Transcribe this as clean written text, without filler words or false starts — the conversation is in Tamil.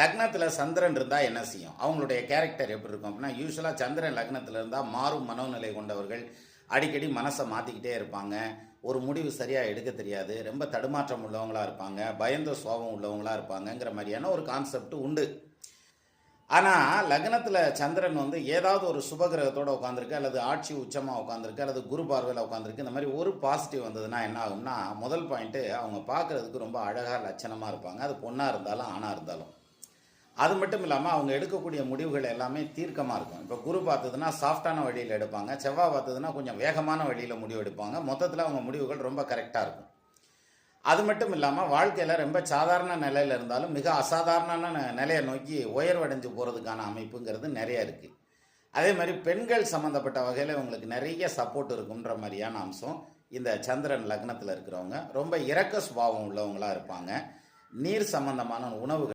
லக்னத்தில் சந்திரன் இருந்தால் என்ன செய்யும், அவங்களுடைய கேரக்டர் எப்படி இருக்கும் அப்படின்னா, யூஸ்வலாக சந்திரன் லக்னத்தில் இருந்தால் மாறும் மனோநிலை கொண்டவர்கள், அடிக்கடி மனசை மாற்றிக்கிட்டே இருப்பாங்க, ஒரு முடிவு சரியாக எடுக்க தெரியாது, ரொம்ப தடுமாற்றம் உள்ளவங்களாக இருப்பாங்க, பயந்த சுபாவம் உள்ளவங்களாக இருப்பாங்கங்கிற மாதிரியான ஒரு கான்செப்ட் உண்டு. ஆனால் லக்னத்தில் சந்திரன் ஏதாவது ஒரு சுபகிரகத்தோடு உட்காந்துருக்கு, அல்லது ஆட்சி உச்சமாக உட்காந்துருக்கு, அல்லது குரு பார்வையில் உட்காந்துருக்கு, இந்த மாதிரி ஒரு பாசிட்டிவ் வந்ததுன்னா என்ன ஆகும்னா, முதல் பாயிண்ட்டு அவங்க பார்க்குறதுக்கு ரொம்ப அழகாக லட்சணமாக இருப்பாங்க. அது பொண்ணாக இருந்தாலும் ஆணாக இருந்தாலும். அது மட்டும் இல்லாமல் அவங்க எடுக்கக்கூடிய முடிவுகள் எல்லாமே தீர்க்கமாக இருக்கும். இப்போ குரு பார்த்ததுன்னா சாஃப்டான வழியில் எடுப்பாங்க, செவ்வாய் பார்த்ததுன்னா கொஞ்சம் வேகமான வழியில் முடிவு எடுப்பாங்க. மொத்தத்தில் அவங்க முடிவுகள் ரொம்ப கரெக்டாக இருக்கும். அது மட்டும் இல்லாமல் வாழ்க்கையில் ரொம்ப சாதாரண நிலையில் இருந்தாலும் மிக அசாதாரண நிலையை நோக்கி உயர்வடைஞ்சு போகிறதுக்கான அமைப்புங்கிறது நிறைய இருக்குது. அதே மாதிரி பெண்கள் சம்மந்தப்பட்ட வகையில் இவங்களுக்கு நிறைய சப்போர்ட் இருக்குன்ற மாதிரியான அம்சம் இந்த சந்திரன் லக்னத்தில் இருக்கிறவங்க. ரொம்ப இரக்க சுபாவம் உள்ளவங்களாக இருப்பாங்க. நீர் சம்பந்தமான உணவுகள்